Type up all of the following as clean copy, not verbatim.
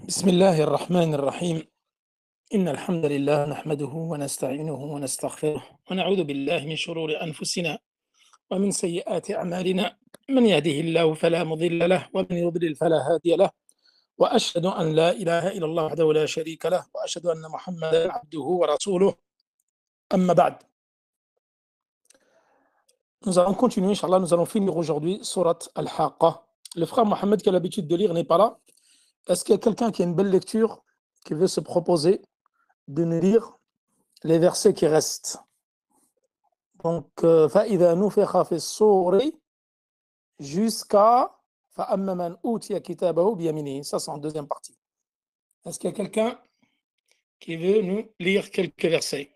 بسم الله الرحمن الرحيم إن الحمد لله نحمده ونستعينه ونستغفره ونعوذ بالله من شرور أنفسنا ومن سيئات أعمالنا من يهده الله فلا مضل له ومن يضلل فلا هادي له وأشهد أن لا إله إلا الله وحده لا شريك له وأشهد أن محمدا عبده ورسوله أما بعد. Nous allons continuer, Inch'Allah, nous allons finir aujourd'hui Surat Al-Haqqa. Le frère Mohamed qui a l'habitude de lire n'est pas là. Est-ce qu'il y a quelqu'un qui a une belle lecture qui veut se proposer de nous lire les versets qui restent? Donc, فَإِذَا نُفِخَ فِي الصُّورِ jusqu'à فَأَمَّا مَنْ أُوتِيَ كِتَابَهُ بِيَمِينِهِ. Ça, c'est en deuxième partie. Est-ce qu'il y a quelqu'un qui veut nous lire quelques versets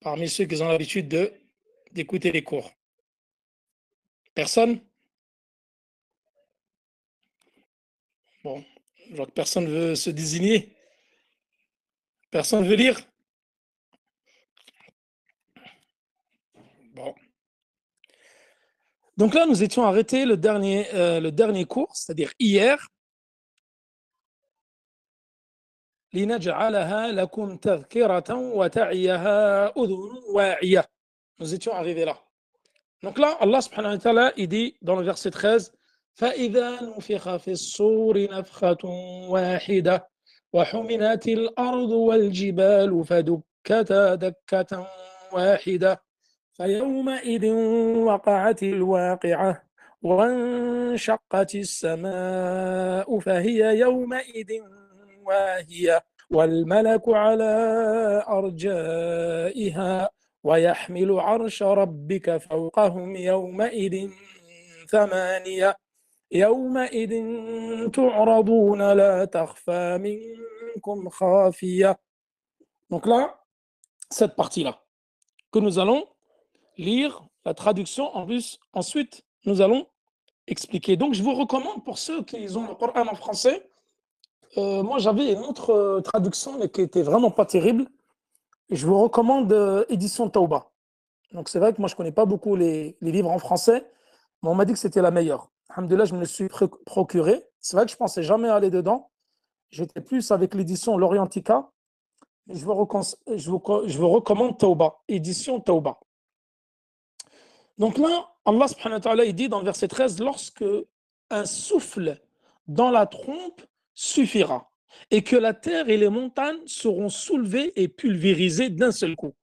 parmi ceux qui ont l'habitude d'écouter les cours? Personne? Bon, je vois que personne ne veut se désigner. Personne ne veut lire? Bon. Donc là, nous étions arrêtés le dernier cours, c'est-à-dire hier. لِنَجْعَلَهَا لَكُمْ تَذْكِرَةً وَتَعِيَهَا أُذُنٌ وَاعِيَةٌ. Nous étions arrivés là. Donc là, Allah subhanahu wa ta'ala, il dit dans le verset 13, فَإِذَا نُفِخَ فِي الصُّورِ نَفْخَةٌ وَاحِدَةٌ وَحُمِلَتِ الْأَرْضُ وَالْجِبَالُ فَدُكَّتَا دَكَّةً واحدة فيومئذ وقعت الواقعة وانشقت السماء فهي يومئذ واهية والملك على أرجائها ويحمل عرش ربك فوقهم يومئذ ثمانية يومئذ تعرضون لا تخفى منكم خافية. Donc là, cette partie-là que nous allons lire la traduction en plus. Ensuite, nous allons expliquer. Donc, je vous recommande pour ceux qui ont le Coran en français, moi j'avais une autre traduction mais qui était vraiment pas terrible. Je vous recommande édition Tauba. Donc, c'est vrai que moi je connais pas beaucoup les livres en français, mais on m'a dit que c'était la meilleure. Alhamdoulilah, je me le suis procuré. C'est vrai que je pensais jamais aller dedans. J'étais plus avec l'édition L'Orientica. Je vous recommande Tauba, édition Tauba. Donc là, Allah subhanahu wa ta'ala, il dit dans le verset 13, lorsque un souffle dans la trompe suffira et que la terre et les montagnes seront soulevées et pulvérisées d'un seul coup.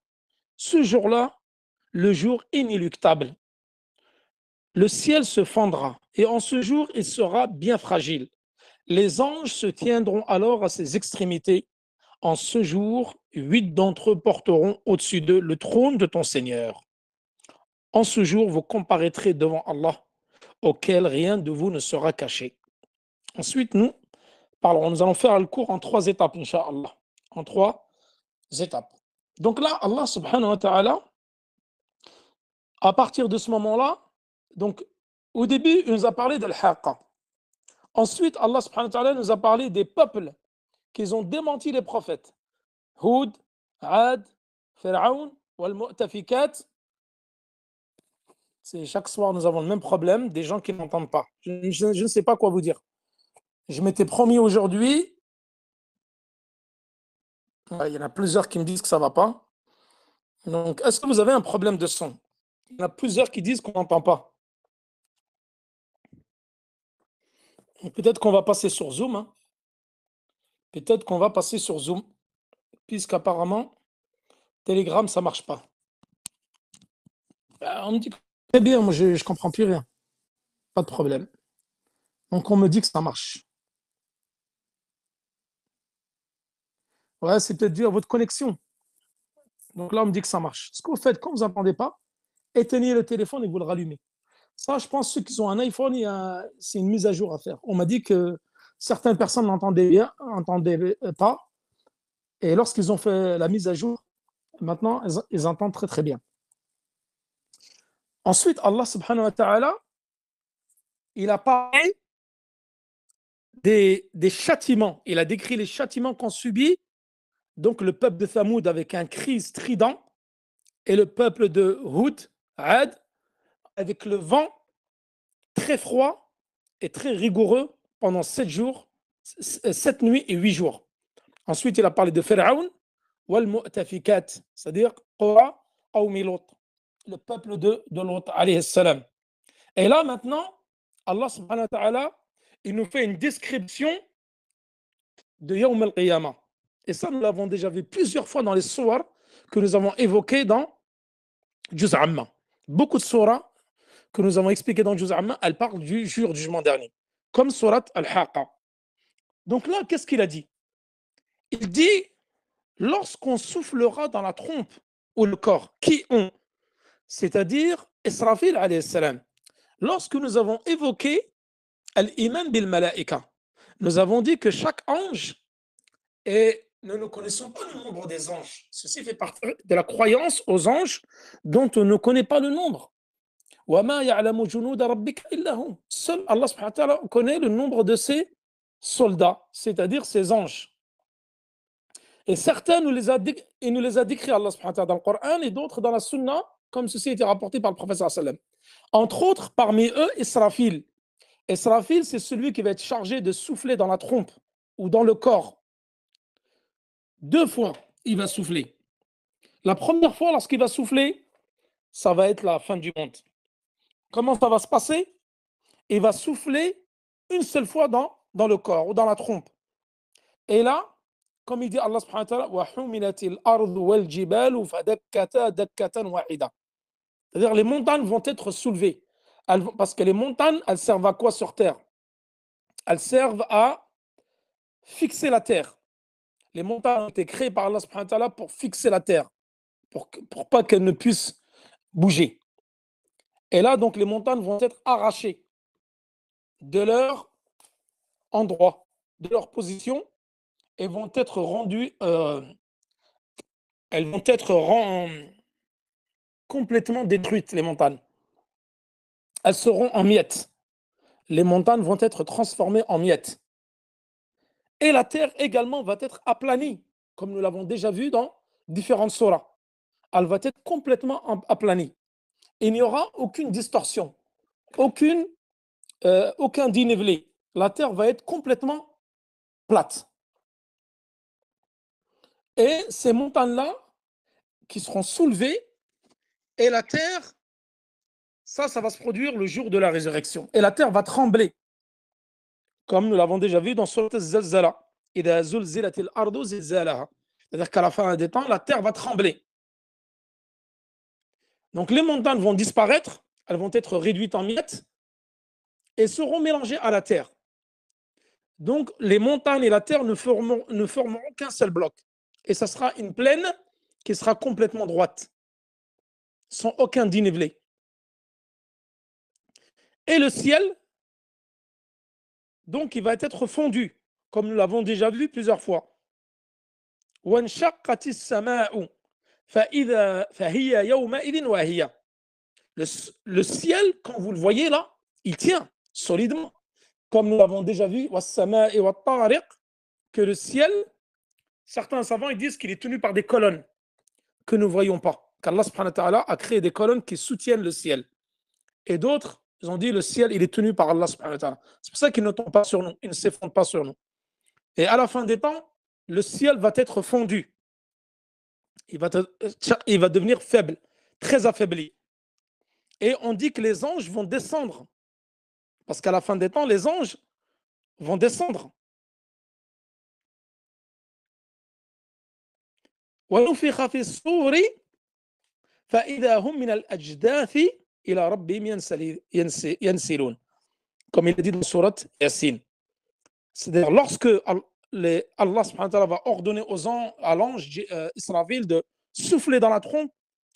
Ce jour-là, le jour inéluctable, le ciel se fendra et en ce jour, il sera bien fragile. Les anges se tiendront alors à ses extrémités. En ce jour, 8 d'entre eux porteront au-dessus d'eux le trône de ton Seigneur. En ce jour, vous comparaîtrez devant Allah, auquel rien de vous ne sera caché. Ensuite, nous allons faire le cours en 3 étapes, Inch'Allah. En 3 étapes. Donc là, Allah subhanahu wa ta'ala, à partir de ce moment-là, donc au début, il nous a parlé de l'Haqqa. Ensuite, Allah subhanahu wa ta'ala nous a parlé des peuples qui ont démenti les prophètes. Houd, Ad, Pharaon, Wal-Mu'tafikat. Chaque soir, nous avons le même problème, des gens qui n'entendent pas. Je ne sais pas quoi vous dire. Je m'étais promis aujourd'hui, il y en a plusieurs qui me disent que ça ne va pas. Donc, est-ce que vous avez un problème de son? Il y en a plusieurs qui disent qu'on n'entend pas. Peut-être qu'on va passer sur Zoom. Hein. Peut-être qu'on va passer sur Zoom, puisqu'apparemment, Telegram, ça ne marche pas. On me dit que très bien, moi je ne comprends plus rien. Pas de problème. Donc, on me dit que ça marche. Ouais, c'est peut-être dû à votre connexion. Donc là, on me dit que ça marche. Ce que vous faites, quand vous n'entendez pas, éteignez le téléphone et vous le rallumez. Ça, je pense, ceux qui ont un iPhone, c'est une mise à jour à faire. On m'a dit que certaines personnes n'entendaient pas. Et lorsqu'ils ont fait la mise à jour, maintenant, ils entendent très, très bien. Ensuite, Allah subhanahu wa ta'ala, il a parlé des châtiments. Il a décrit les châtiments qu'ont subis donc le peuple de Thamoud avec un cri strident et le peuple de Houd, Ad, avec le vent très froid et très rigoureux pendant 7 jours 7 nuits et 8 jours. Ensuite, il a parlé de Pharaon, wal mu'tafikat, c'est-à-dire Qura qawmi Lot, le peuple de Lot, alayhi salam. Et là, maintenant, Allah subhanahu wa ta'ala, il nous fait une description de Yawm al-Qiyamah. Et ça, nous l'avons déjà vu plusieurs fois dans les sourates que nous avons évoquées dans Juz Amma. Beaucoup de sourates que nous avons expliquées dans Juz Amma, elles parlent du jour du jugement dernier, comme surat Al-Haqqa. Donc là, qu'est-ce qu'il a dit? Il dit, lorsqu'on soufflera dans la trompe ou le corps, qui ont, c'est-à-dire Israfil alayhi salam. Lorsque nous avons évoqué Al-Iman bil Malaika, nous avons dit que chaque ange, et nous ne connaissons pas le nombre des anges. Ceci fait partie de la croyance aux anges dont on ne connaît pas le nombre. Seul Allah subhanahu wa ta'ala connaît le nombre de ses soldats, c'est-à-dire ses anges. Et certains il nous les a décrits Allah subhanahu wa ta'ala dans le Coran et d'autres dans la Sunna, comme ceci a été rapporté par le prophète sallallahu alayhi wa sallam. Entre autres, parmi eux, Israfil. Israfil, c'est celui qui va être chargé de souffler dans la trompe ou dans le corps. 2 fois, il va souffler. La première fois, lorsqu'il va souffler, ça va être la fin du monde. Comment ça va se passer? Il va souffler une seule fois dans le corps ou dans la trompe. Et là, comme il dit Allah subhanahu wa ta'ala, وَحُمِلَتِ الْأَرْضُ وَالْجِبَالُ فَدَكَّتَا دَكَّةً وَاحِدًا. C'est-à-dire les montagnes vont être soulevées. Parce que les montagnes, elles servent à quoi sur terre? Elles servent à fixer la terre. Les montagnes ont été créées par Allah subhanahu wa ta'ala pour fixer la terre, pour pas qu'elles ne puissent bouger. Et là, donc, les montagnes vont être arrachées de leur endroit, de leur position, et vont être rendues, elles vont être complètement détruites, les montagnes. Elles seront en miettes. Les montagnes vont être transformées en miettes. Et la terre également va être aplanie, comme nous l'avons déjà vu dans différentes sourates. Elle va être complètement aplanie. Il n'y aura aucune distorsion, aucun dénivelé. La terre va être complètement plate. Et ces montagnes-là qui seront soulevées, et la terre, ça va se produire le jour de la résurrection. Et la terre va trembler, comme nous l'avons déjà vu dans Surat Az-Zalzala. إِذَا زُلْزِلَتِ الْأَرْضُ زِلْزَالَهَا. C'est-à-dire qu'à la fin des temps, la terre va trembler. Donc les montagnes vont disparaître, elles vont être réduites en miettes et seront mélangées à la terre. Donc les montagnes et la terre ne formeront qu'un seul bloc. Et ça sera une plaine qui sera complètement droite, sans aucun dénivelé. Et le ciel, donc, il va être fondu, comme nous l'avons déjà vu plusieurs fois. وَانشَقَّتِ السَّمَاءُ فَهِيَ يَوْمَئِذٍ وَهِيَ. Le ciel, quand vous le voyez là, il tient solidement. Comme nous l'avons déjà vu, وَالسَّمَاءِ وَالطَّارِقِ, que le ciel, certains savants ils disent qu'il est tenu par des colonnes que nous ne voyons pas. Qu'Allah subhanahu wa ta'ala a créé des colonnes qui soutiennent le ciel. Et d'autres, ils ont dit le ciel, il est tenu par Allah subhanahu wa ta'ala. C'est pour ça qu'il ne tombe pas sur nous, il ne s'effondre pas sur nous. Et à la fin des temps, le ciel va être fondu. Il va devenir faible, très affaibli. Et on dit que les anges vont descendre. Parce qu'à la fin des temps, les anges vont descendre. وَنُفِخَ فِي الصُّورِ فَإِذَا هُمْ مِنَ الْأَجْدَاثِ إِلَى رَبِّهِمْ يَنْسِلُونَ. Comme il est dit dans Surat Yasin. C'est-à-dire, lorsque Allah subhanahu wa ta'ala va ordonner à l'ange Israfil de souffler dans la trompe,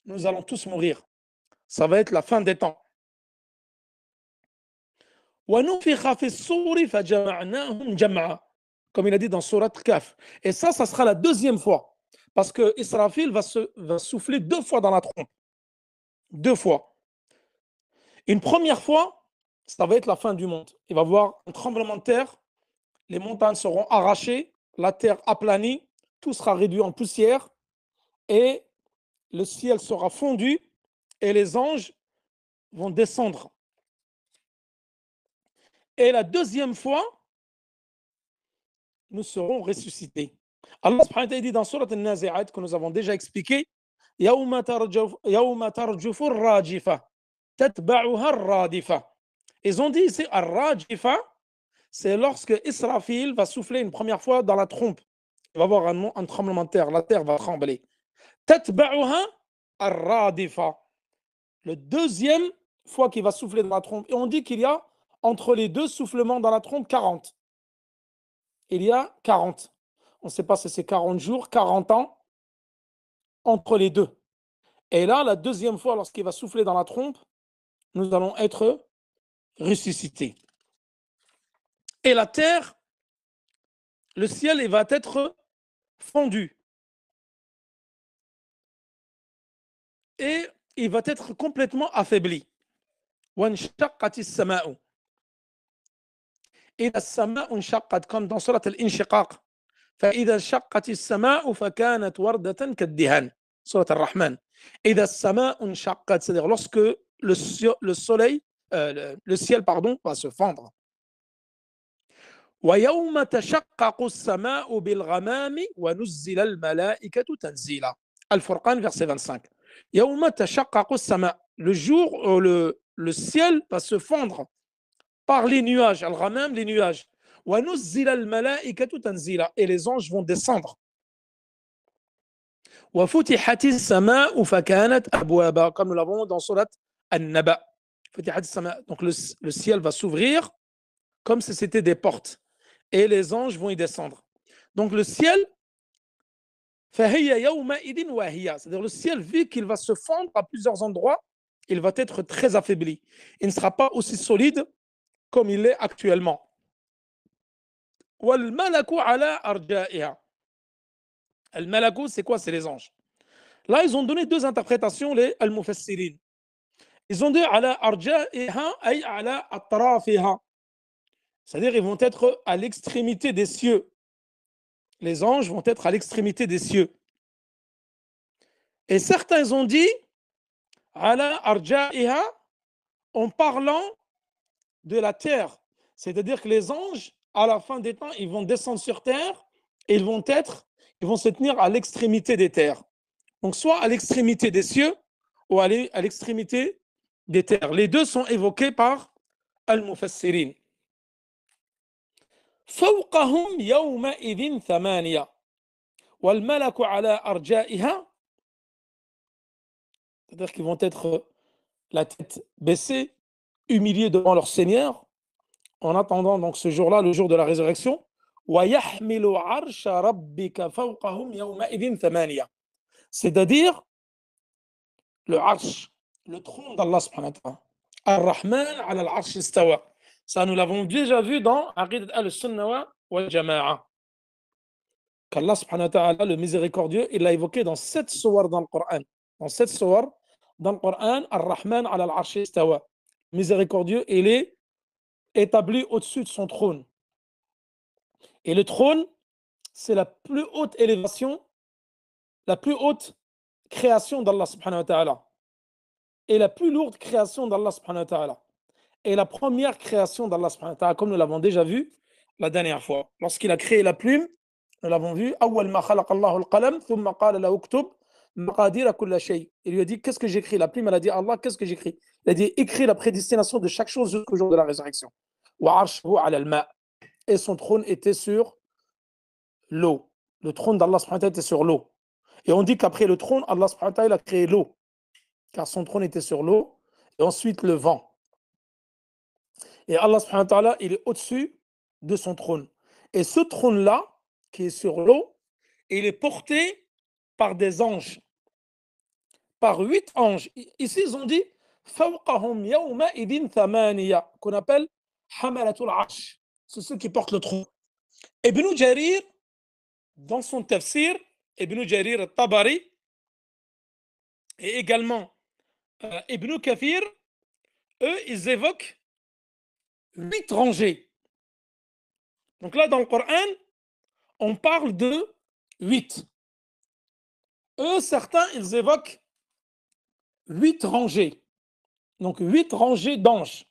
nous allons tous mourir. Ça va être la fin des temps. وَنُفِخَ فِي الصُّورِ فَجَمَعْنَاهُمْ جَمْعًا. Comme il a dit dans Surat Kaf. Et ça sera la deuxième fois. Parce que Israfil va souffler 2 fois dans la trompe. 2 fois. Une première fois, ça va être la fin du monde. Il va y avoir un tremblement de terre, les montagnes seront arrachées, la terre aplanie, tout sera réduit en poussière et le ciel sera fondu et les anges vont descendre. Et la deuxième fois, nous serons ressuscités. Allah subhanahu wa ta'ala dit dans Surat Al-Nazi'at, que nous avons déjà expliqué, يوم ترجف الراجفة تتبعها الرادفة. Ils ont dit ici الراجفة, c'est lorsque Israfil va souffler une première fois dans la trompe. Il va y avoir un tremblement de terre, la terre va trembler. تتبعها الرادفة. Le deuxième fois qu'il va souffler dans la trompe, et on dit qu'il y a entre les deux soufflements dans la trompe 40. Il y a 40. On ne sait pas si c'est 40 jours, 40 ans entre les deux. Et là, la deuxième fois, lorsqu'il va souffler dans la trompe, nous allons être ressuscités. Et la terre, le ciel, il va être fondu. Et il va être complètement affaibli. وانشقت السماء. إذا السماء انشقت, comme dans Surat Al-Inshiqaq. فإذا انشقت السماء فكانت وردة كالدهان. Surat Al-Rahman. إذا السماء انشقت, c'est-à-dire lorsque le soleil, le ciel, pardon, va se fendre. ويوم تشقق السماء بالغمام ونزل الملائكة تنزيلا. Al-Furqan, verset 25. يوم تشقق السماء, le jour où le ciel va se fendre par les nuages, al-ghamam, les nuages. وَنُزِّلَ الْمَلَائِكَةُ تَنزِيلًا, et les anges vont descendre. وَفُتِحَتِ السَّمَاءُ فَكَانَتْ أَبْوَابًا, comme nous l'avons dans Surat An-Naba. Donc le ciel va s'ouvrir comme si c'était des portes, et les anges vont y descendre. Donc le ciel, فَهِيَ يَوْمَئِذٍ وَهِيَ, c'est-à-dire le ciel, vu qu'il va se fendre à plusieurs endroits, il va être très affaibli. Il ne sera pas aussi solide comme il est actuellement. وَالْمَلَكُ عَلَى أَرْجَائِهَا. Al-Malaku, c'est quoi? C'est les anges. Là, ils ont donné deux interprétations, les Al-Mufassirin. Ils ont dit ala arja'iha ay ala atrafiha. C'est-à-dire, ils vont être à l'extrémité des cieux. Les anges vont être à l'extrémité des cieux. Et certains ont dit ala arja'iha en parlant de la terre. C'est-à-dire que les anges, à la fin des temps, ils vont descendre sur terre et ils vont se tenir à l'extrémité des terres. Donc, soit à l'extrémité des cieux ou à l'extrémité des terres. Les deux sont évoqués par Al-Mufassirin. فوقهم يومئذ ثمانية والملك على أرجائها, c'est-à-dire qu'ils vont être la tête baissée, humiliés devant leur Seigneur, en attendant donc ce jour-là, le jour de la résurrection. ويحمل عرش ربك فوقهم يومئذ ثمانية, c'est-à-dire le arsh, le trône d'Allah subhanahu wa ta'ala. Ar-Rahman ala al-arsh istawa. Ça, nous l'avons déjà vu dans Aqidat al-Sunnah wal Jama'a. Qu'Allah subhanahu wa ta'ala, le miséricordieux, il l'a évoqué dans 7 sourates dans le Coran. Dans 7 sourates dans le Coran, Ar-Rahman ala al-arsh istawa. Miséricordieux, il est établi au-dessus de son trône. Et le trône, c'est la plus haute élévation, la plus haute création d'Allah subhanahu wa ta'ala. Et la plus lourde création d'Allah subhanahu wa ta'ala. Et la première création d'Allah subhanahu wa ta'ala, comme nous l'avons déjà vu la dernière fois. Lorsqu'il a créé la plume, nous l'avons vu, أول ما خلق الله القلم ثم قال له اكتب مقادير كل شيء. Il lui a dit, qu'est-ce que j'écris? La plume, elle a dit, Allah, qu'est-ce que j'écris? Il a dit, écris la prédestination de chaque chose jusqu'au jour de la résurrection. وعرشه على الماء. Et son trône était sur l'eau. Le trône d'Allah subhanahu wa ta'ala était sur l'eau. Et on dit qu'après le trône, Allah subhanahu wa ta'ala a créé l'eau, car son trône était sur l'eau, et ensuite le vent. Et Allah subhanahu wa ta'ala, il est au-dessus de son trône. Et ce trône-là, qui est sur l'eau, il est porté par des anges, par 8 anges. Ici, ils ont dit فَوْقَهُمْ يَوْمَئِذٍ ثَمَانِيَةٌ, qu'on appelle Hamalatul Arsh. C'est ceux qui portent le trône. Ibn Jarir, dans son tafsir, Ibn Jarir al-Tabari, et également Ibn Kathir, eux, ils évoquent 8 rangées. Donc là, dans le Coran, on parle de 8. Eux, certains, ils évoquent 8 rangées. Donc 8 rangées d'anges.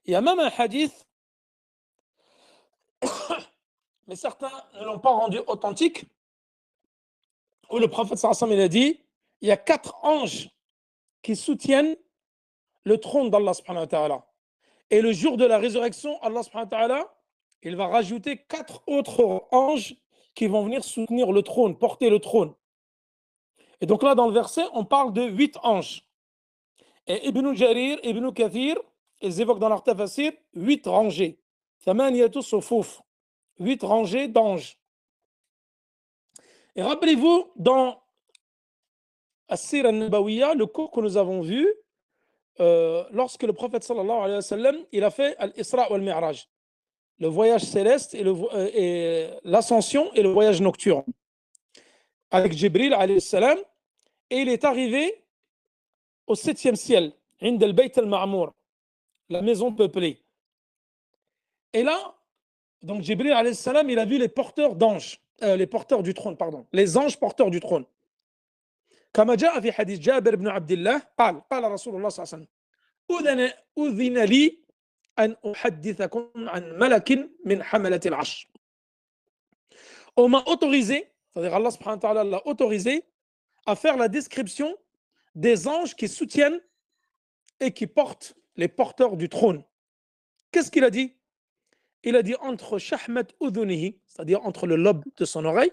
Il y a même un hadith mais certains ne l'ont pas rendu authentique, où le prophète sallallahu alayhi wa sallam, il a dit, il y a 4 anges qui soutiennent le trône d'Allah subhanahu wa ta'ala. Et le jour de la résurrection, Allah subhanahu wa ta'ala, il va rajouter 4 autres anges qui vont venir soutenir le trône, porter le trône. Et donc là, dans le verset, on parle de 8 anges. Et Ibn Jarir, Ibn Kathir, ils évoquent dans leur tafsir 8 rangées. Thamaniyatu sufuf, 8 rangées d'anges. Et rappelez-vous, dans As-Sir al-Nabawiyya, le cours que nous avons vu, lorsque le prophète sallallahu alayhi wa sallam, il a fait Al-Isra wal-Mi'raj, le voyage céleste et l'ascension et le voyage nocturne, avec Jibril alayhi salam, et il est arrivé au 7e ciel, Ind al-Bayt al-Ma'mour, la maison peuplée. Et là, donc Jibril alayhi salam, il a vu les porteurs d'anges, les porteurs du trône, pardon, les anges porteurs du trône. كما جاء في حديث جابر بن عبد الله قال رسول الله صلى الله عليه وسلم أذن لي أن أحدثكم عن ملك من حملة العرش. On m'a autorisé, c'est-à-dire Allah subhanahu wa ta'ala l'a autorisé à faire la description des anges qui soutiennent et qui portent les porteurs du trône. Qu'est-ce qu'il a dit? Il a dit entre shahmat udhunihi, c'est-à-dire entre le lobe de son oreille,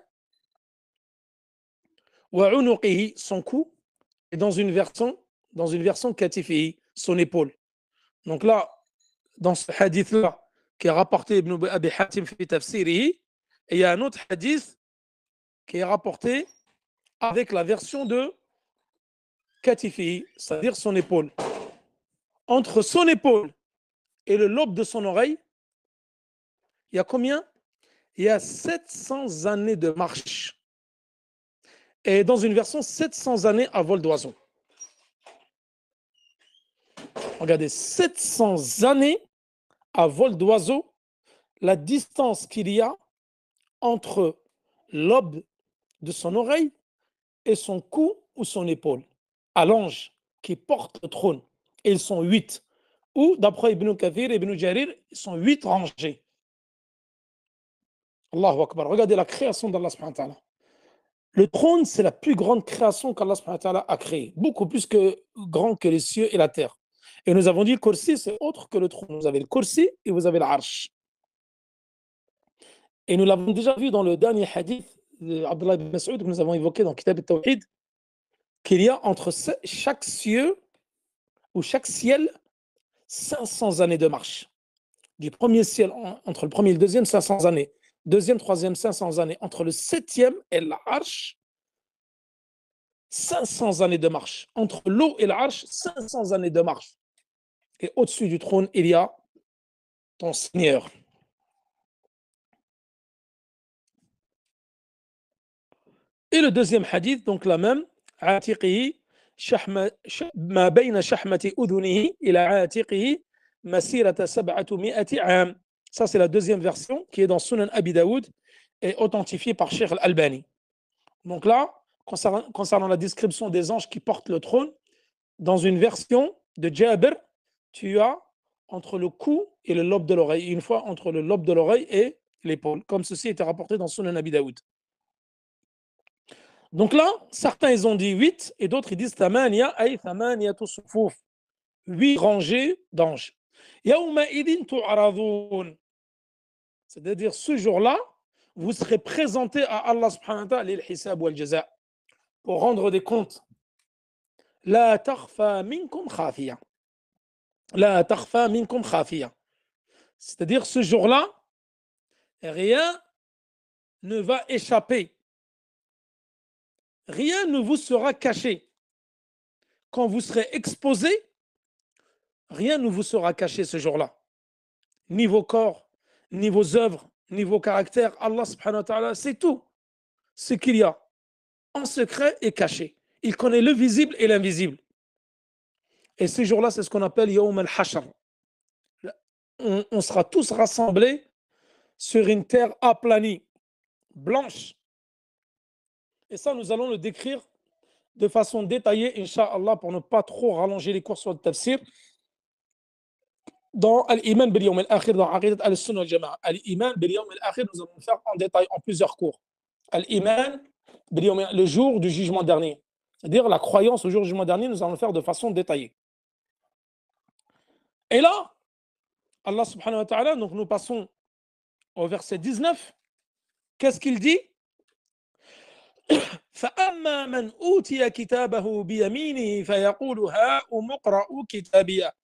wa unuqihi, son cou, et dans une version katifihi, son épaule. Donc là, dans ce hadith-là, qui est rapporté Ibn Abi Hatim fi tafsirihi, et il y a un autre hadith qui est rapporté avec la version de katifihi, c'est-à-dire son épaule. Entre son épaule et le lobe de son oreille, il y a combien? Il y a 700 années de marche. Et dans une version, 700 années à vol d'oiseau. Regardez, 700 années à vol d'oiseau, la distance qu'il y a entre l'aube de son oreille et son cou ou son épaule, à l'ange qui porte le trône. Et ils sont 8. Ou, d'après Ibn Kathir et Ibn Jarir, ils sont 8 rangées. Allahu Akbar. Regardez la création d'Allah subhanahu wa ta'ala. Le trône, c'est la plus grande création qu'Allah subhanahu wa ta'ala a créée, beaucoup plus grand que les cieux et la terre. Et nous avons dit le kursi, c'est autre que le trône. Vous avez le kursi et vous avez l'arsh. Et nous l'avons déjà vu dans le dernier hadith d'Abdullah ibn Mas'ud que nous avons évoqué dans Kitab al-Tawhid, qu'il y a entre chaque cieux ou chaque ciel 500 années de marche. Du premier ciel, entre le premier et le deuxième, 500 années. Deuxième, troisième, 500 années. Entre le septième et l'arche, 500 années de marche. Entre l'eau et l'arche, 500 années de marche. Et au-dessus du trône, il y a ton Seigneur. Et le deuxième hadith, donc la même, عاتقه ما بين شحمة أذنه إلى عاتقه مسيرة 700 عام. Ça, c'est la deuxième version qui est dans Sunan Abi Daoud et authentifiée par Cheikh Al-Albani. Donc là, concernant la description des anges qui portent le trône, dans une version de Jabir, tu as entre le cou et le lobe de l'oreille, une fois entre le lobe de l'oreille et l'épaule, comme ceci était rapporté dans Sunan Abi Daoud. Donc là, certains ils ont dit 8 et d'autres ils disent Thamania ay thamaniyatu sufuf, 8 rangées d'anges. Yawma idin tu'radun, c'est-à-dire ce jour-là, vous serez présentés à Allah subhanahu wa ta'ala l'hisab wal jaza, pour rendre des comptes. La takhfa minkum khafiya. La takhfa minkum khafiya. C'est-à-dire ce jour-là, rien ne va échapper. Rien ne vous sera caché. Quand vous serez exposé, rien ne vous sera caché ce jour-là. Ni vos corps, ni vos œuvres, ni vos caractères. Allah subhanahu wa ta'ala, c'est tout ce qu'il y a en secret et caché. Il connaît le visible et l'invisible. Et ce jour-là, c'est ce qu'on appelle Yawm al-Hashr. On sera tous rassemblés sur une terre aplanie, blanche. Et ça, nous allons le décrire de façon détaillée, Inch'Allah, pour ne pas trop rallonger les cours sur le tafsir. dans Al-Iman bil Yawm al-Akhir, dans Aqidat al-Sunnah al-Jama'a. Al-Iman bil Yawm al-Akhir, nous allons le faire en détail en plusieurs cours. Al-Iman bil Yawm, le jour du jugement dernier. C'est-à-dire la croyance au jour du jugement dernier, nous allons le faire de façon détaillée. Et là, Allah subhanahu wa ta'ala, donc nous passons au verset 19. Qu'est-ce qu'il dit? فأما من أوتي كتابه بيمينه فيقول هاؤم اقرءوا كتابيه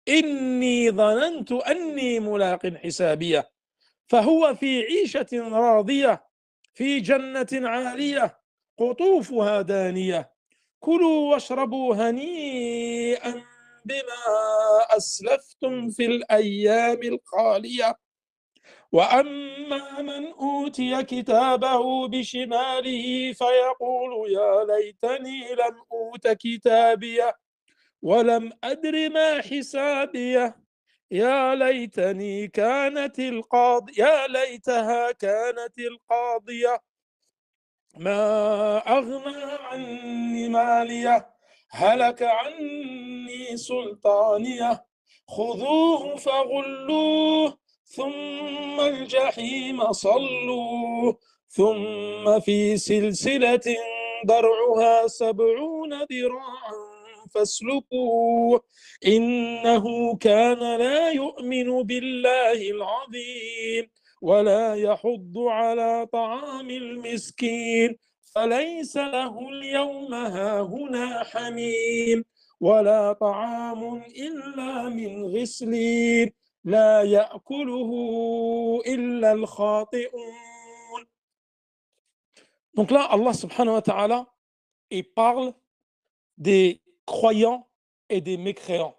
إني ظننت أني ملاق حسابيه فهو في عيشة راضية في جنة عالية قطوفها دانية كلوا واشربوا هنيئا بما أسلفتم في الأيام الخالية وأما من أوتي كتابه بشماله فيقول يا ليتني لم أوت كتابيه ولم أدر ما حسابيه يا ليتني يا ليتها كانت القاضية ما أغنى عني ماليه هلك عني سلطانيه خذوه فغلوه ثم الجحيم صلوه ثم في سلسلة ضرعها 70 ذراعا فاسلكوه إنه كان لا يؤمن بالله العظيم ولا يحض على طعام المسكين فليس له اليوم هاهنا حميم ولا طعام إلا من غسلين لا يأكله إلا الخاطئون. Donc là, Allah subhanahu wa ta'ala, il parle des croyants et des mécréants.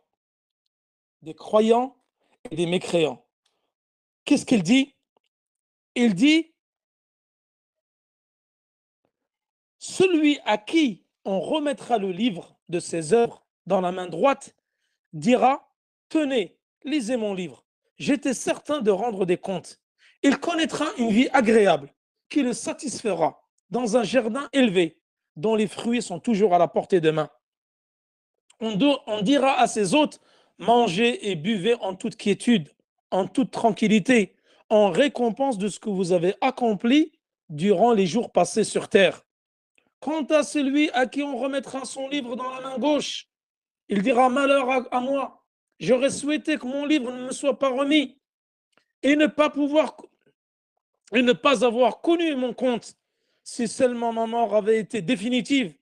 Des croyants et des mécréants. Qu'est-ce qu'il dit? Il dit celui à qui on remettra le livre de ses œuvres dans la main droite dira tenez, lisez mon livre. J'étais certain de rendre des comptes. Il connaîtra une vie agréable qui le satisfera dans un jardin élevé dont les fruits sont toujours à la portée de main. On dira à ses hôtes mangez et buvez en toute quiétude, en toute tranquillité, en récompense de ce que vous avez accompli durant les jours passés sur terre. Quant à celui à qui on remettra son livre dans la main gauche, il dira malheur à moi. J'aurais souhaité que mon livre ne me soit pas remis et ne pas avoir connu mon compte si seulement ma mort avait été définitive.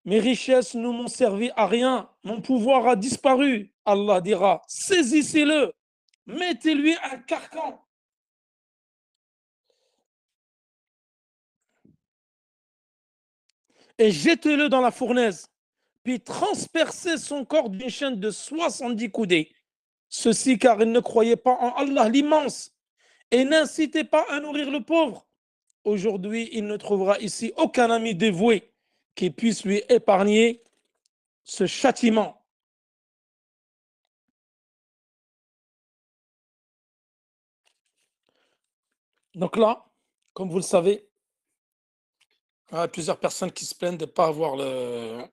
Mes richesses ne m'ont servi à rien, mon pouvoir a disparu. Allah dira, saisissez-le, mettez-lui un carcan. Et jetez-le dans la fournaise, puis transpercez son corps d'une chaîne de 70 coudées. Ceci car il ne croyait pas en Allah l'immense et n'incitait pas à nourrir le pauvre. Aujourd'hui, il ne trouvera ici aucun ami dévoué qui puisse lui épargner ce châtiment. Donc là, comme vous le savez, il y a plusieurs personnes qui se plaignent de ne pas avoir le...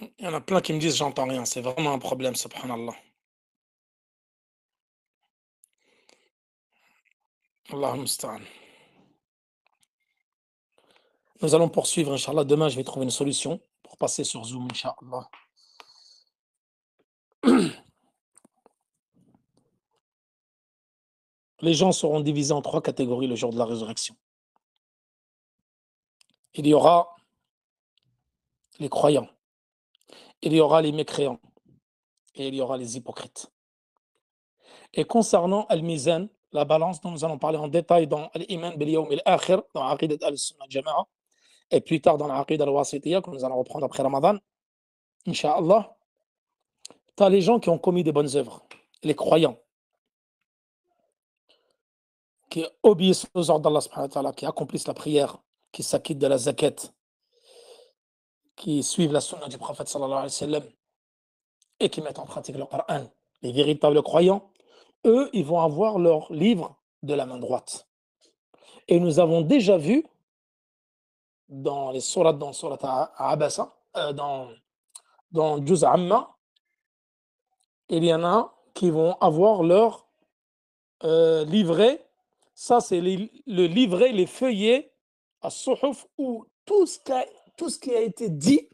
Il y en a plein qui me disent j'entends rien. C'est vraiment un problème, subhanallah. Allahumma musta'an. Nous allons poursuivre, Inch'Allah. Demain, je vais trouver une solution pour passer sur Zoom, Inch'Allah. Les gens seront divisés en 3 catégories le jour de la résurrection. Il y aura les croyants, il y aura les mécréants et il y aura les hypocrites. Et concernant Al-Mizan, la balance dont nous allons parler en détail dans Al-Iman bil Yawm al-Akhir, dans Aqidat al-Sunnah al-Jama'a, et plus tard dans l'Aqidat al-Wasitiyya, que nous allons reprendre après Ramadan, Inch'Allah, tu as les gens qui ont commis des bonnes œuvres, les croyants, qui obéissent aux ordres d'Allah subhanahu wa ta'ala, qui accomplissent la prière, qui s'acquittent de la zakat, qui suivent la sunna du prophète sallallahu alayhi wa sallam et qui mettent en pratique le Coran. Les véritables croyants, eux, ils vont avoir leur livre de la main droite. Et nous avons déjà vu dans les sourates, dans Surat Abasa, dans Juz Amma, Il y en a qui vont avoir leur livret. Ça, c'est le livret, les feuillets à Sohuf où tout ce qui a été dit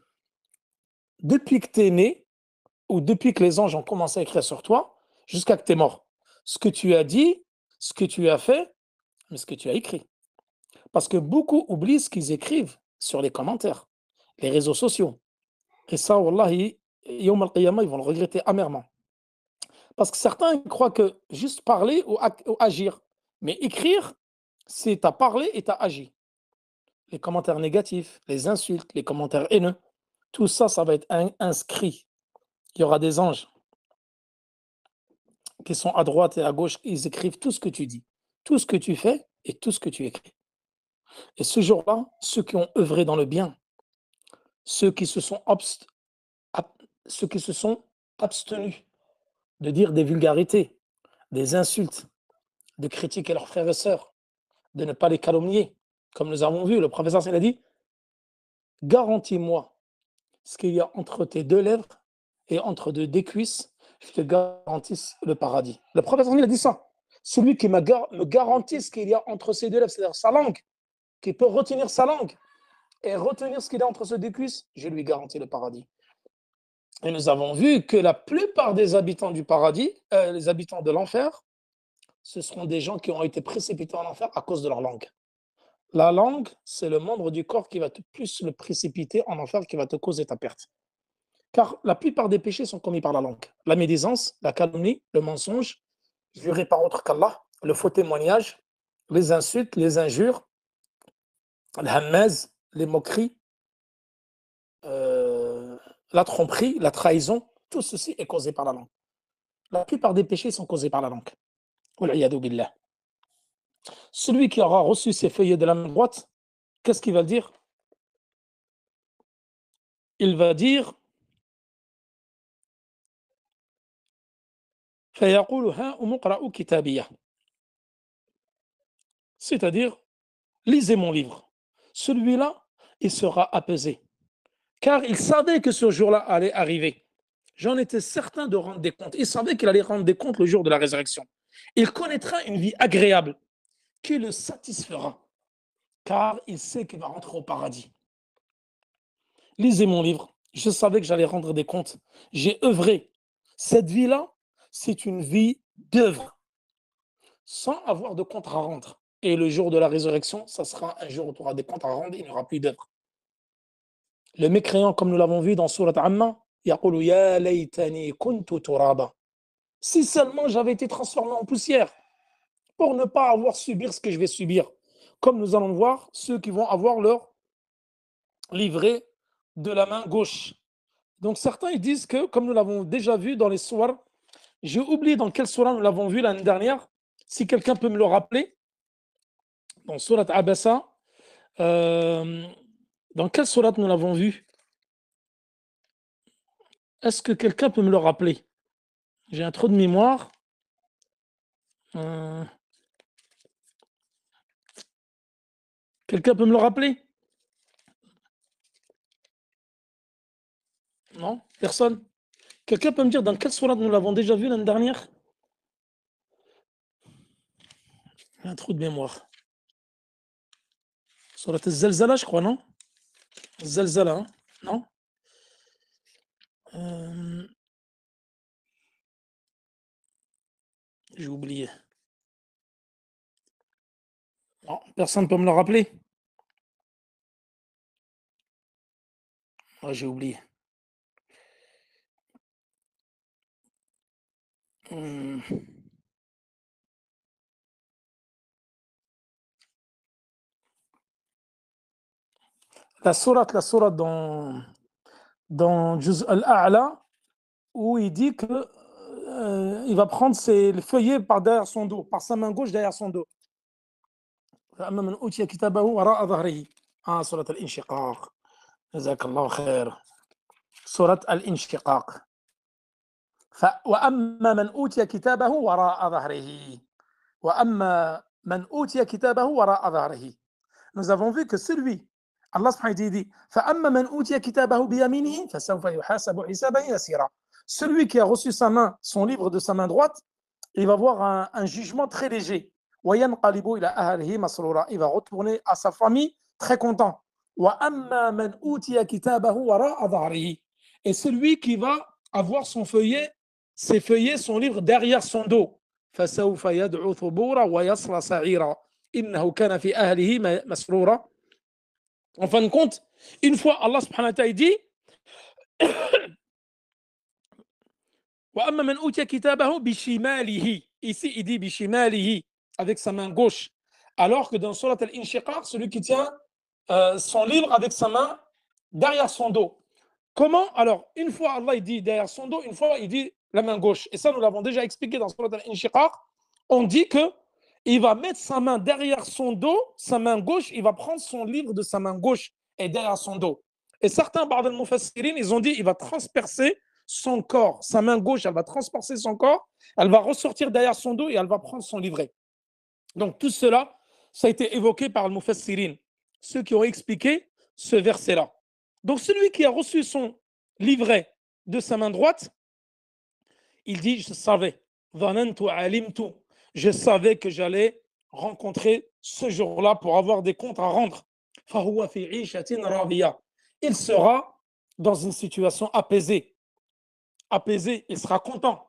depuis que tu es né ou depuis que les anges ont commencé à écrire sur toi jusqu'à que tu es mort. Ce que tu as dit, ce que tu as fait, mais ce que tu as écrit. Parce que beaucoup oublient ce qu'ils écrivent sur les commentaires, les réseaux sociaux. Et ça, wallahi, yawm al-qiyamah, ils vont le regretter amèrement. Parce que certains croient que juste parler ou agir. Mais écrire, c'est t'as parlé et t'as agi. Les commentaires négatifs, les insultes, les commentaires haineux, tout ça, ça va être inscrit. Il y aura des anges qui sont à droite et à gauche, ils écrivent tout ce que tu dis, tout ce que tu fais et tout ce que tu écris. Et ce jour-là, ceux qui ont œuvré dans le bien, ceux qui se sont, ceux qui se sont abstenus de dire des vulgarités, des insultes, de critiquer leurs frères et sœurs, de ne pas les calomnier. Comme nous avons vu, le professeur il a dit, garantis-moi ce qu'il y a entre tes deux lèvres et entre deux cuisses, je te garantisse le paradis. Le professeur il a dit ça. Celui qui me garantit ce qu'il y a entre ses deux lèvres, c'est-à-dire sa langue, qui peut retenir sa langue et retenir ce qu'il y a entre ses deux cuisses, je lui garantis le paradis. Et nous avons vu que la plupart des habitants du paradis, les habitants de l'enfer, ce seront des gens qui ont été précipités en enfer à cause de leur langue. La langue, c'est le membre du corps qui va plus le précipiter en enfer, qui va te causer ta perte. Car la plupart des péchés sont commis par la langue. La médisance, la calomnie, le mensonge, jurer par autre qu'Allah, le faux témoignage, les insultes, les injures, le hammaz, les moqueries, la tromperie, la trahison, tout ceci est causé par la langue. La plupart des péchés sont causés par la langue. Celui qui aura reçu ses feuillets de la main droite, qu'est-ce qu'il va dire? Il va dire c'est-à-dire, lisez mon livre. Celui-là, il sera apaisé. Car il savait que ce jour-là allait arriver. J'en étais certain de rendre des comptes. Il savait qu'il allait rendre des comptes le jour de la résurrection. Il connaîtra une vie agréable qui le satisfera, car il sait qu'il va rentrer au paradis. Lisez mon livre. Je savais que j'allais rendre des comptes. J'ai œuvré. Cette vie-là, c'est une vie d'œuvre, sans avoir de comptes à rendre. Et le jour de la résurrection, ça sera un jour où tu auras des comptes à rendre, il n'y aura plus d'œuvre. Le mécréant, comme nous l'avons vu dans Surat Amma, yaqulu ya laytani kuntu turaba. Si seulement j'avais été transformé en poussière, pour ne pas avoir subir ce que je vais subir. Comme nous allons voir, ceux qui vont avoir leur livret de la main gauche. Donc certains ils disent que, comme nous l'avons déjà vu dans les sourates, j'ai oublié dans quelle sourate nous l'avons vu l'année dernière, si quelqu'un peut me le rappeler, dans Surat Abasa, dans quelle sourate nous l'avons vu? Est-ce que quelqu'un peut me le rappeler? J'ai un trou de mémoire. Quelqu'un peut me le rappeler? Non? Personne? Quelqu'un peut me dire dans quelle sourate nous l'avons déjà vu l'année dernière? J'ai un trou de mémoire. Surat al-Zalzala, je crois, non? Zalzala, hein? Non? J'ai oublié. Non, personne ne peut me le rappeler? Ouais, j'ai oublié. La sourate dans Juz al-A'la, où il dit que il va prendre le feuillet par derrière son dos, par sa main gauche derrière son dos. فأما من أوتي كتابه وراء ظهره. سورة الانشقاق. جزاك الله خير. سورة الانشقاق. وأما من أوتي كتابه وراء ظهره. وأما من أوتي كتابه وراء ظهره. Nous avons vu que celui, Allah subhanahu wa ta'ala dit, فأما من أوتي كتابه بيمينه فسوف يحاسب حسابا يسيرا. celui qui a reçu son livre de sa main droite, il va avoir un jugement très léger. Il va retourner à sa famille très content. Et celui qui va avoir ses feuillets, son livre derrière son dos. En fin de compte, une fois Allah subhanahu wa ta'ala dit ici il dit bishimalihi, avec sa main gauche, alors que dans Surat al-Inshiqaq, celui qui tient son livre avec sa main derrière son dos. Comment? Alors, une fois Allah il dit derrière son dos, une fois il dit la main gauche. Et ça, nous l'avons déjà expliqué dans Surat al-Inshiqaq. On dit que il va mettre sa main derrière son dos, sa main gauche, il va prendre son livre de sa main gauche et derrière son dos. Et certains, ba'd al-mufassirin, ils ont dit il va transpercer son corps. Sa main gauche, elle va transpercer son corps, elle va ressortir derrière son dos et elle va prendre son livret. Donc tout cela, ça a été évoqué par le mufassirin, ceux qui ont expliqué ce verset-là. Donc celui qui a reçu son livret de sa main droite, il dit, je savais, je savais que j'allais rencontrer ce jour-là pour avoir des comptes à rendre. Il sera dans une situation apaisée. Apaisé, il sera content.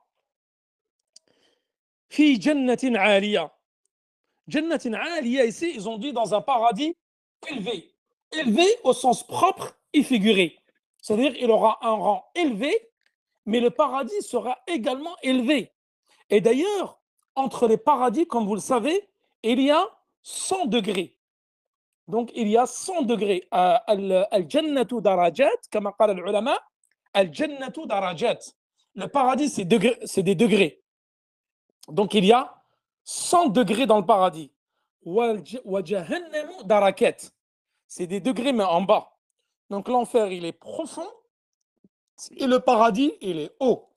Fi jannatin aliya. Jannatin aliya, ici, ils ont dit dans un paradis élevé. Élevé au sens propre et figuré. C'est-à-dire qu'il aura un rang élevé, mais le paradis sera également élevé. Et d'ailleurs, entre les paradis, comme vous le savez, il y a 100 degrés. Donc, il y a 100 degrés. Al-jannatu darajat, comme قال العلماء, al-jannatu darajat. Le paradis, c'est des degrés. Donc, il y a 100 degrés dans le paradis. Wa jahannamu darakat. C'est des degrés, mais en bas. Donc, l'enfer, il est profond. Et le paradis, il est haut.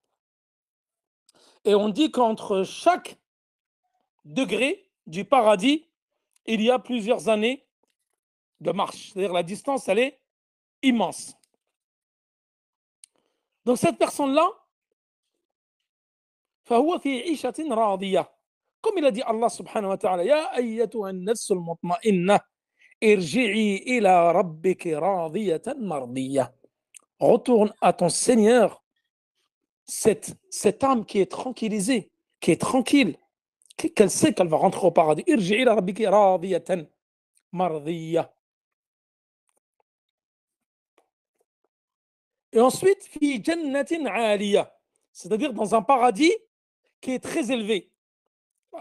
Et on dit qu'entre chaque degré du paradis, il y a plusieurs années de marche. C'est-à-dire la distance, elle est immense. Donc cette personne-là, comme il a dit Allah subhanahu wa ta'ala, Ya ayyatuha an-nafsul mutma'inna, irji'i ila rabbiki radiyatan mardiyya. Retourne à ton Seigneur, cette âme qui est tranquillisée, qui est tranquille, qu'elle sait qu'elle va rentrer au paradis. Irji'i ila rabbiki radiyatan mardiyya. Et ensuite, fi jannatin 'aliya, c'est-à-dire dans un paradis qui est très élevé.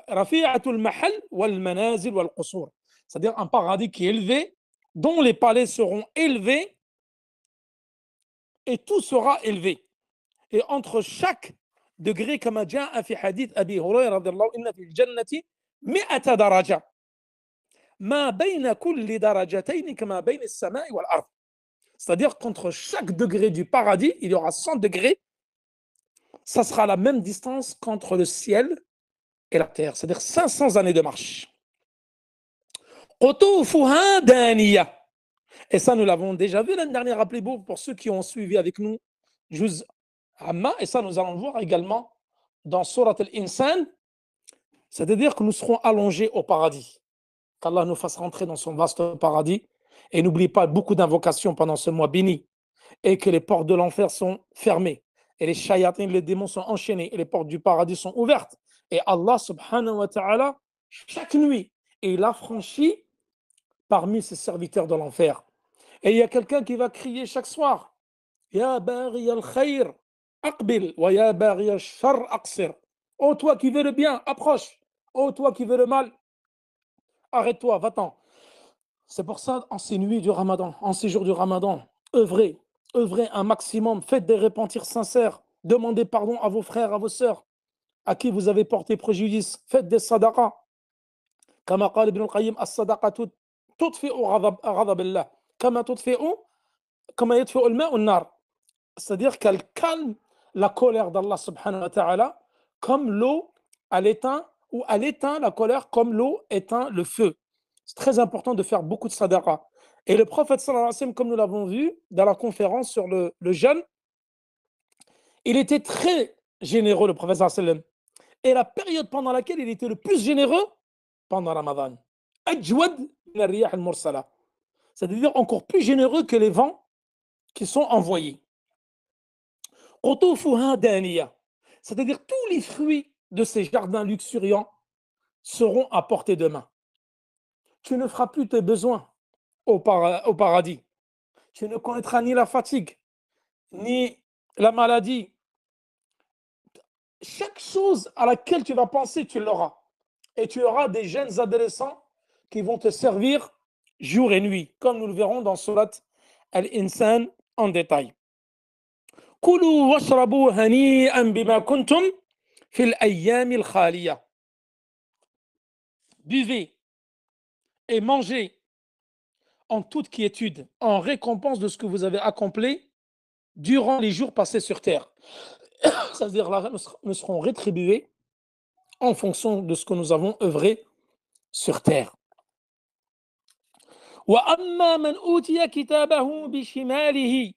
Rafi'atul mahal wal manazil wal qusur, c'est-à-dire un paradis qui est élevé, dont les palais seront élevés et tout sera élevé. Et entre chaque degré, comme جاء في حديث أبي هريرة رضي الله إن في الجنة 100 درجة ما بين كل درجتين كما بين السماء والأرض. C'est-à-dire qu'entre chaque degré du paradis, il y aura 100 degrés, ça sera la même distance qu'entre le ciel et la terre, c'est-à-dire 500 années de marche. Et ça, nous l'avons déjà vu l'année dernière, rappelez-vous, pour ceux qui ont suivi avec nous, Juz Amma, et ça, nous allons le voir également dans Surat al-Insan, c'est-à-dire que nous serons allongés au paradis. Qu'Allah nous fasse rentrer dans son vaste paradis. Et n'oublie pas beaucoup d'invocations pendant ce mois béni, et que les portes de l'enfer sont fermées, et les shayatines, les démons sont enchaînés, et les portes du paradis sont ouvertes. Et Allah subhanahu wa ta'ala, chaque nuit, il affranchit parmi ses serviteurs de l'enfer. Et il y a quelqu'un qui va crier chaque soir, Ya baghi al-khayr, aqbil, wa ya baghi al-shar, aqsir. Oh toi qui veux le bien, approche. Oh toi qui veux le mal, arrête-toi, va-t'en. C'est pour ça, en ces nuits du Ramadan, en ces jours du Ramadan, œuvrez un maximum, faites des repentirs sincères, demandez pardon à vos frères, à vos sœurs, à qui vous avez porté préjudice, faites des sadaqas. Comme a dit Ibn al-Qayyim, as-sadaqa tudfi'u ghadab Allah, kama yudfi'u al-ma'u an-nar. C'est-à-dire qu'elle calme la colère d'Allah subhanahu wa ta'ala, comme l'eau, elle éteint la colère comme l'eau éteint le feu. C'est très important de faire beaucoup de sadaqa. Et le prophète sallallahu alayhi wa sallam, comme nous l'avons vu dans la conférence sur le jeûne, Il était très généreux, le prophète sallallahu alayhi wa sallam. Et la période pendant laquelle il était le plus généreux, pendant Ramadan. Ajwad min ar-riyah al-mursala. C'est-à-dire encore plus généreux que les vents qui sont envoyés. Qutufuha daniya. C'est-à-dire tous les fruits de ces jardins luxuriants seront à portée de main. Tu ne feras plus tes besoins au paradis. Tu ne connaîtras ni la fatigue, ni la maladie. Chaque chose à laquelle tu vas penser, tu l'auras. Et tu auras des jeunes adolescents qui vont te servir jour et nuit, comme nous le verrons dans Surat Al-Insan en détail. Kulu washrabu hani'an bima kuntum fil ayyam al-khaliya. Buvez et mangez en toute quiétude, en récompense de ce que vous avez accompli durant les jours passés sur terre. C'est-à-dire, là, nous serons rétribués en fonction de ce que nous avons œuvré sur terre. وَأَمَّا مَنْ أُوتِيَ كِتَابَهُ بِشِمَالِهِ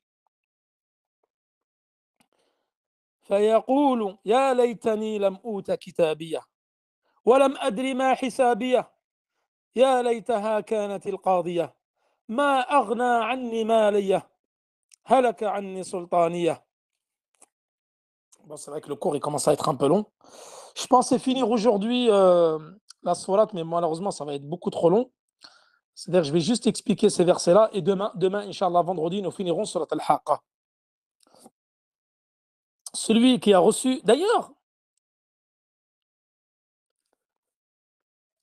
فيقول يا ليتني لم أوت كتابيه ولم أدر ما حسابيه يا ليتها كانت القاضية ما أغنى عني ماليه هلك عني سلطانيه. Bon, c'est vrai que le cours il commence à être un peu long. Je pensais finir aujourd'hui la sourate, mais malheureusement ça va être beaucoup trop long. C'est-à-dire que je vais juste expliquer ces versets-là et demain, Inch'Allah, vendredi, nous finirons surat Al-Haqqa. Celui qui a reçu, d'ailleurs,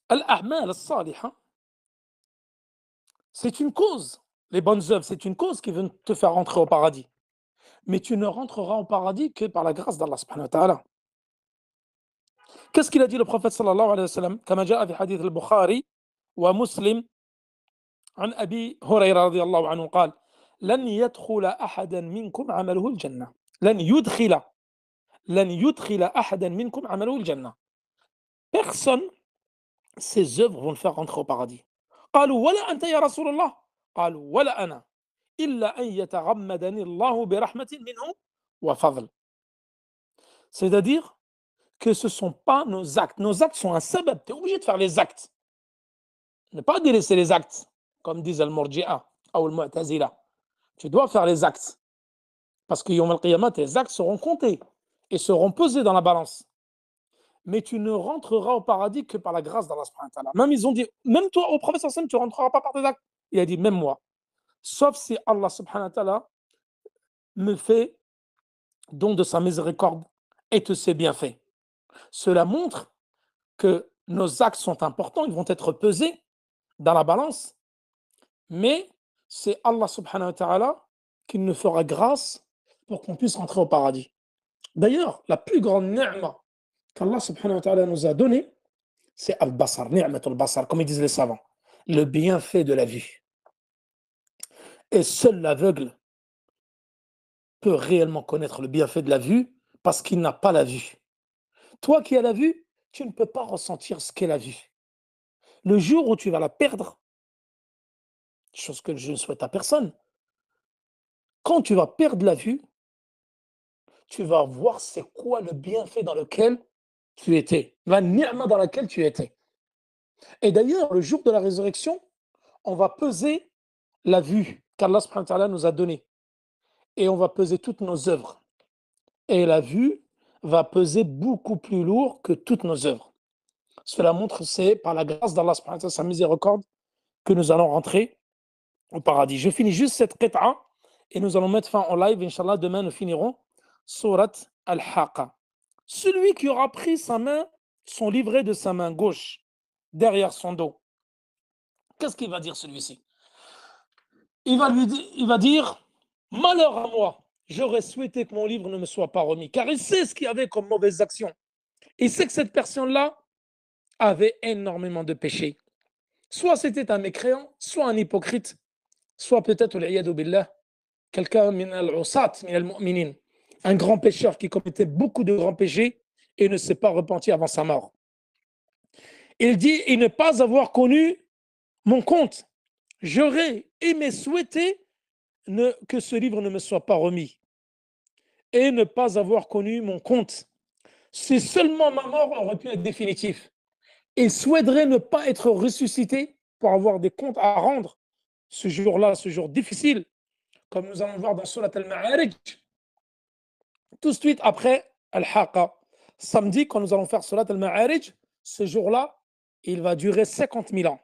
Al-A'mal al-Salihah, c'est une cause. Les bonnes œuvres, c'est une cause qui veut te faire rentrer au paradis. Mais tu ne rentreras au paradis que par la grâce d'Allah subhanahu wa ta'ala. Qu'est-ce qu'il a dit le prophète sallallahu alayhi wa sallam, كما جاء في حديث البخاري ومسلم عن أبي هريرة رضي الله عنه قال لن يدخل أحدا منكم عمله الجنة لن يدخل أحدا منكم عمله الجنة. Personne, ses œuvres vont le faire rentrer au paradis. قالوا ولا أنت يا رسول الله قالوا ولا أنا إلا أن يتغمدني الله برحمة منه وفضل. C'est-à-dire que ce ne sont pas nos actes. Nos actes sont un sabab. Tu es obligé de faire les actes. Ne pas délaisser les actes, comme disent Al-Murji'a ou Al-Mu'tazila. Tu dois faire les actes. Parce que Yawm al-Qiyamah, tes actes seront comptés et seront pesés dans la balance. Mais tu ne rentreras au paradis que par la grâce d'Allah subhanahu wa ta'ala. Même ils ont dit, même toi, au prophète sallam, tu ne rentreras pas par tes actes. Il a dit, même moi. Sauf si Allah subhanahu wa ta'ala me fait don de sa miséricorde et de ses bienfaits. Cela montre que nos actes sont importants, ils vont être pesés dans la balance, mais c'est Allah subhanahu wa ta'ala qui nous fera grâce pour qu'on puisse rentrer au paradis. D'ailleurs, la plus grande ni'ma qu'Allah subhanahu wa ta'ala nous a donnée, c'est al-basar, ni'matul basar, comme ils disent les savants, le bienfait de la vue. Et seul l'aveugle peut réellement connaître le bienfait de la vue parce qu'il n'a pas la vue. Toi qui as la vue, tu ne peux pas ressentir ce qu'est la vue. Le jour où tu vas la perdre, chose que je ne souhaite à personne, quand tu vas perdre la vue, tu vas voir c'est quoi le bienfait dans lequel tu étais, la ni'ma dans laquelle tu étais. Et d'ailleurs, le jour de la résurrection, on va peser la vue qu'Allah subhanahu wa ta'ala nous a donnée. Et on va peser toutes nos œuvres. Et la vue va peser beaucoup plus lourd que toutes nos œuvres. Cela montre que c'est par la grâce d'Allah subhanahu wa ta'ala, sa miséricorde, que nous allons rentrer au paradis. Je finis juste cette qit'a et nous allons mettre fin en live. Inch'Allah, demain nous finirons Surat Al-Haqqa. Celui qui aura pris son livret de sa main gauche derrière son dos, qu'est-ce qu'il va dire celui-ci? Il va dire malheur à moi, j'aurais souhaité que mon livre ne me soit pas remis, car il sait ce qu'il y avait comme mauvaises actions. Il sait que cette personne-là avait énormément de péchés. Soit c'était un mécréant, soit un hypocrite, soit peut-être, billah, quelqu'un min al-usat, min al-mu'minin, un grand pécheur qui commettait beaucoup de grands péchés et ne s'est pas repenti avant sa mort. Il dit, et ne pas avoir connu mon compte, j'aurais aimé souhaiter que ce livre ne me soit pas remis. et ne pas avoir connu mon compte. Si seulement ma mort aurait pu être définitive et souhaiterait ne pas être ressuscité pour avoir des comptes à rendre ce jour-là, ce jour difficile, comme nous allons voir dans Surat al-Ma'arij, tout de suite après Al-Haqqa. Samedi, quand nous allons faire Surat al-Ma'arij, ce jour-là, il va durer 50 000 ans.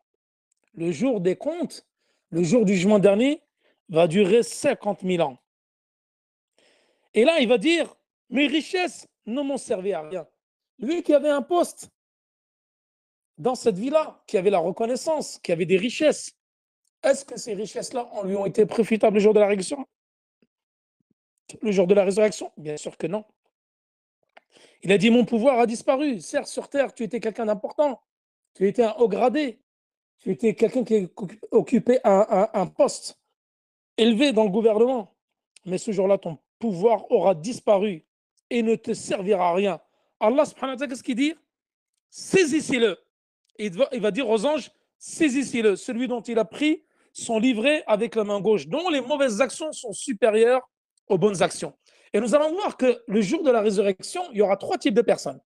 Le jour des comptes, le jour du jugement dernier, va durer 50 000 ans. Et là, il va dire, mes richesses ne m'ont servi à rien. Lui qui avait un poste dans cette vie-là, qui avait la reconnaissance, qui avait des richesses, est-ce que ces richesses-là lui ont été profitables le jour de la résurrection? Le jour de la résurrection? Bien sûr que non. Il a dit, mon pouvoir a disparu. Certes, sur terre, tu étais quelqu'un d'important. Tu étais un haut gradé. Tu étais quelqu'un qui occupait un poste élevé dans le gouvernement. Mais ce jour-là, ton pouvoir aura disparu et ne te servira à rien. Allah subhanahu wa ta'ala, qu'est-ce qu'il dit? Saisissez-le. Il va dire aux anges, saisissez-le. Celui dont il a pris son livret avec la main gauche, dont les mauvaises actions sont supérieures aux bonnes actions. Et nous allons voir que le jour de la résurrection, il y aura trois types de personnes.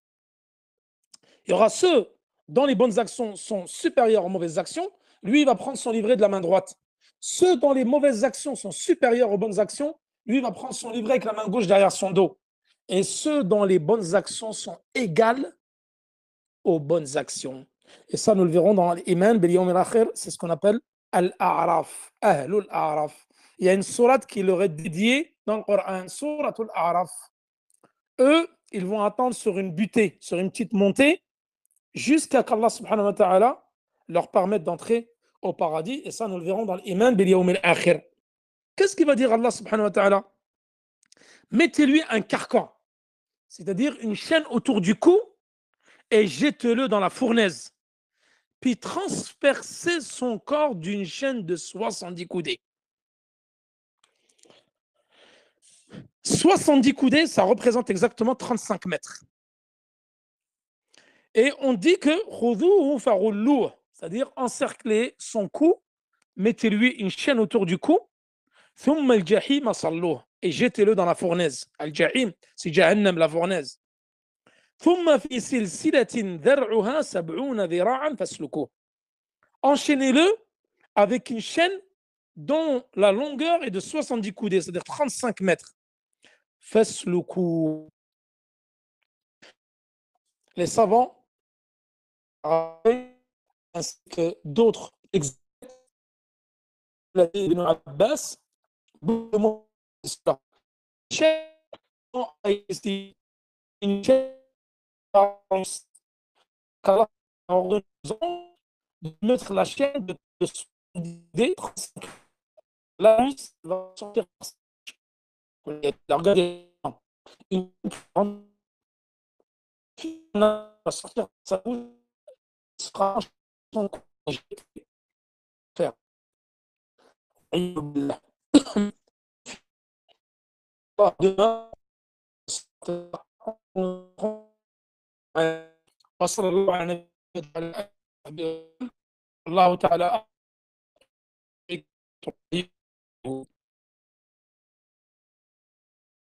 Il y aura ceux dont les bonnes actions sont supérieures aux mauvaises actions. Lui, il va prendre son livret de la main droite. Ceux dont les mauvaises actions sont supérieures aux bonnes actions, lui, il va prendre son livret avec la main gauche derrière son dos. Et ceux dont les bonnes actions sont égales aux bonnes actions. Et ça, nous le verrons dans l'Iman bil Yawm al-Akhir, c'est ce qu'on appelle Al-A'raf, Ahlul A'raf. Il y a une sourate qui leur est dédiée dans le Coran, Souratul A'raf. Eux, ils vont attendre sur une butée, sur une petite montée, jusqu'à qu'Allah subhanahu wa ta'ala leur permette d'entrer au paradis. Et ça, nous le verrons dans l'Iman bil Yawm al-Akhir. Qu'est-ce qu'il va dire Allah subhanahu wa ta'ala? Mettez-lui un carcan, c'est-à-dire une chaîne autour du cou, et jetez-le dans la fournaise. Puis transpercez son corps d'une chaîne de 70 coudées. 70 coudées, ça représente exactement 35 mètres. Et on dit que c'est-à-dire encercler son cou, mettez-lui une chaîne autour du cou, et jetez-le dans la fournaise. Al-Jahim, c'est Jahannam, la fournaise. Enchaînez-le avec une chaîne dont la longueur est de 70 coudées, c'est-à-dire 35 mètres. Fasluku. Les savants, ainsi que d'autres exemples, Ibn Abbas, une chaîne de mettre la chaîne de des la nuit va sortir. Regardez, une va sortir sa bouche, sera son faire. Demain, وصلى الله على الله تعالى